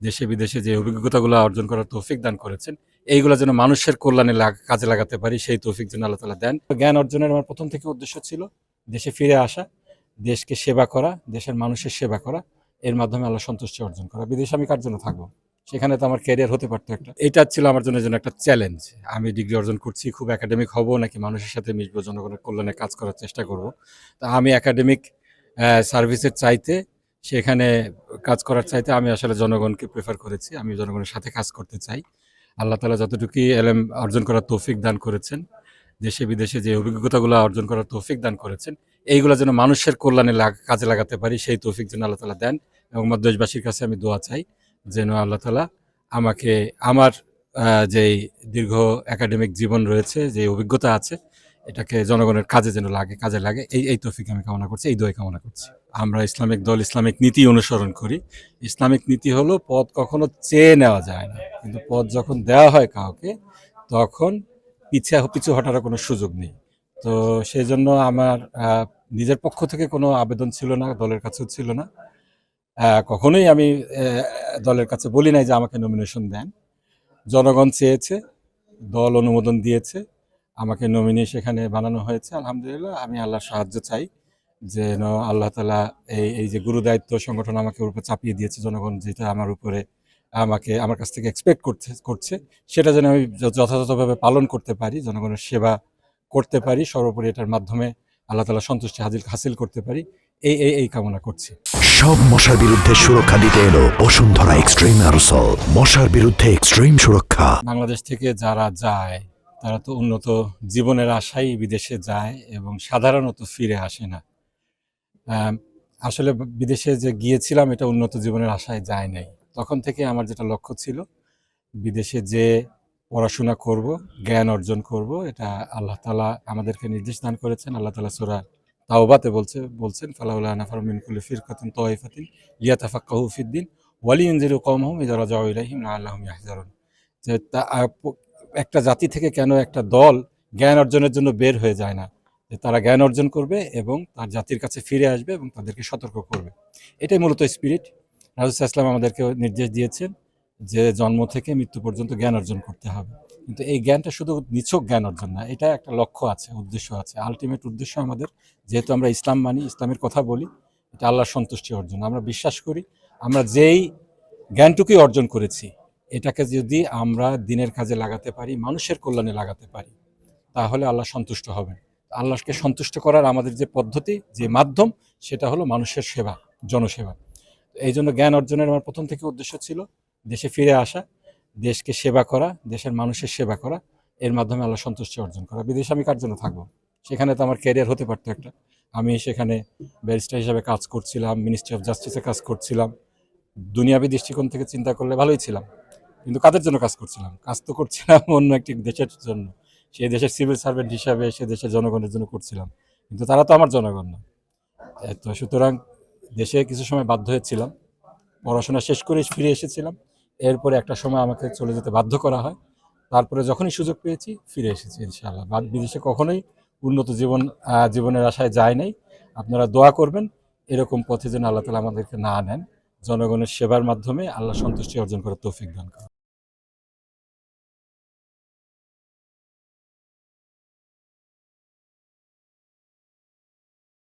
দেশে বিদেশে যে অভিজ্ঞতাগুলো অর্জন করার তৌফিক দান করেছেন, এইগুলো যেন মানুষের কল্যাণে কাজে লাগাতে পারি, সেই তৌফিক যেন আল্লাহ তাআলা দেন। জ্ঞান অর্জনের আমার প্রথম থেকে উদ্দেশ্য ছিল দেশে ফিরে আসা, দেশকে সেবা করা, দেশের মানুষের সেবা করা, এর মাধ্যমে আল্লাহ সন্তুষ্টি অর্জন করা। বিদেশে আমি কার জন্য থাকবো? সেখানে তো আমার ক্যারিয়ার হতে পারতো একটা। এটা ছিল আমার জন্য একটা চ্যালেঞ্জ। আমি ডিগ্রি অর্জন করছি, খুব একাডেমিক হব নাকি মানুষের সাথে মিশবো, জনগণের কল্যাণে কাজ করার চেষ্টা করব। তা আমি একাডেমিক সার্ভিসের চাইতে, সেখানে কাজ করার চাইতে আমি আসলে জনগণকে প্রেফার করেছি। আমি জনগণের সাথে কাজ করতে চাই। আল্লাহ তাআলা যতটুকুই এলেম অর্জন করার তৌফিক দান করেছেন, দেশে বিদেশে যে অভিজ্ঞতাগুলো অর্জন করার তৌফিক দান করেছেন, এইগুলো যেন মানুষের কল্যাণে কাজে লাগাতে পারি, সেই তৌফিক যেন আল্লাহ তাআলা দেন। এবং আমার দেশবাসীর কাছে আমি দোয়া চাই যেন আল্লাহ তাআলা আমাকে আমার যেই দীর্ঘ একাডেমিক জীবন রয়েছে, যে অভিজ্ঞতা আছে, এটাকে জনগণের কাজে লাগে এই তৌফিক আমি কামনা করছি, এই দোয়াই কামনা করছি। আমরা ইসলামিক দল ইসলামিক নীতি অনুসরণ করি। ইসলামিক নীতি হলো পদ কখনো চেয়ে নেওয়া যায় না, কিন্তু পদ যখন দেওয়া হয় কাউকে, তখন পিছু হটার কোনো সুযোগ নেই। তো সেই জন্য আমার নিজের পক্ষ থেকে কোনো আবেদন ছিল না, দলের কাছেও ছিল না। কখনোই আমি দলের কাছে বলি নাই যে আমাকে নমিনেশন দেন। জনগণ চেয়েছে, দল অনুমোদন দিয়েছে, আমাকে নমিনি সেখানে বানানো হয়েছে। আলহামদুলিল্লাহ, আমি আল্লাহর সাহায্য চাই যেন আল্লাহ তাআলা এই যে গুরু দায়িত্ব সংগঠন আমাকে উপর চাপিয়ে দিয়েছে, জনগণ যেটা আমার উপরে আমার কাছ থেকে এক্সপেক্ট করছে, সেটা যেন আমি যথাযথভাবে পালন করতে পারি, জনগণের সেবা করতে পারি, সর্বোপরি এটার মাধ্যমে আল্লাহ তাআলা সন্তুষ্টি হাসিল করতে পারি, এই কামনা করছি। সব মশার বিরুদ্ধে সুরক্ষা দিতে এলো বসুন্ধরা এক্সট্রিম অ্যারোসল। মশার বিরুদ্ধে এক্সট্রিম সুরক্ষা। বাংলাদেশ থেকে যারা যায়, তারা তো উন্নত জীবনের আশায় বিদেশে যায় এবং সাধারণত ফিরে আসে না। আসলে বিদেশে যে গিয়েছিলাম, এটা উন্নত জীবনের আশায় যায় নাই। তখন থেকে আমার যেটা লক্ষ্য ছিল, বিদেশে যে পড়াশোনা করব, জ্ঞান অর্জন করব, এটা আল্লাহ তাআলা আমাদেরকে নির্দেশ দান করেছেন। আল্লাহ তাআলা সূরা তাওবাতে বলছেন ফালাউলা নাফারু মিন কুল্লি ফিরকাতিন তায়িফাতিন লিয়াতাফাক্কাহু ফিদ্দিন ওয়া লিইউনজিরু কওমাহুম ইযা রাজাউ ইলাইহিম লাআল্লাহুম ইয়াহযারুন। যে একটা জাতি থেকে কেন একটা দল জ্ঞান অর্জনের জন্য বের হয়ে যায় না, যে তারা জ্ঞান অর্জন করবে এবং তার জাতির কাছে ফিরে আসবে এবং তাদেরকে সতর্ক করবে। এটাই মূলত স্পিরিট। রাসূল সাল্লাল্লাহু আলাইহি ওয়াসাল্লাম আমাদেরকে নির্দেশ দিয়েছেন যে জন্ম থেকে মৃত্যু পর্যন্ত জ্ঞান অর্জন করতে হবে। কিন্তু এই জ্ঞানটা শুধু নিছক জ্ঞান অর্জন না, এটা একটা লক্ষ্য আছে, উদ্দেশ্য আছে। আলটিমেট উদ্দেশ্য আমাদের, যেহেতু আমরা ইসলাম মানি, ইসলামের কথা বলি, এটা আল্লাহর সন্তুষ্টি অর্জন। আমরা বিশ্বাস করি আমরা যেই জ্ঞানটুকুই অর্জন করেছি, এটাকে যদি আমরা দিনের কাজে লাগাতে পারি, মানুষের কল্যাণে লাগাতে পারি, তাহলে আল্লাহ সন্তুষ্ট হবেন। আল্লাহকে সন্তুষ্ট করার আমাদের যে পদ্ধতি, যে মাধ্যম, সেটা হলো মানুষের সেবা, জনসেবা। এই জন্য জ্ঞান অর্জনের আমার প্রথম থেকে উদ্দেশ্য ছিল দেশে ফিরে আসা, দেশকে সেবা করা, দেশের মানুষের সেবা করা, এর মাধ্যমে আল্লাহ সন্তুষ্টি অর্জন করা। বিদেশে আমি কার জন্য থাকবো? সেখানে তো আমার ক্যারিয়ার হতে পারতো একটা। আমি সেখানে ব্যারিস্টার হিসাবে কাজ করছিলাম, মিনিস্ট্রি অফ জাস্টিসে কাজ করছিলাম। দুনিয়াবী দৃষ্টিকোণ থেকে চিন্তা করলে ভালোই ছিলাম, কিন্তু কাদের জন্য কাজ করছিলাম? কাজ তো করছিলাম অন্য একটি দেশের জন্য। সেই দেশের সিভিল সার্ভেন্ট হিসাবে সে দেশের জনগণের জন্য করছিলাম, কিন্তু তারা তো আমার জনগণ না। তো সুতরাং দেশে কিছু সময় বাধ্য হয়েছিলাম, পড়াশোনা শেষ করে ফিরে এসেছিলাম। এরপরে একটা সময় আমাকে চলে যেতে বাধ্য করা হয়। তারপরে যখনই সুযোগ পেয়েছি ফিরে এসেছি ইনশাআল্লাহ। বিদেশে কখনোই উন্নত জীবনের আশায় যায় নাই। আপনারা দোয়া করবেন এরকম পথে যেন আল্লাহ তাআলা আমাদেরকে না নেন, জনগণের সেবার মাধ্যমে আল্লাহ সন্তুষ্টি অর্জন করার তৌফিক দান করেন।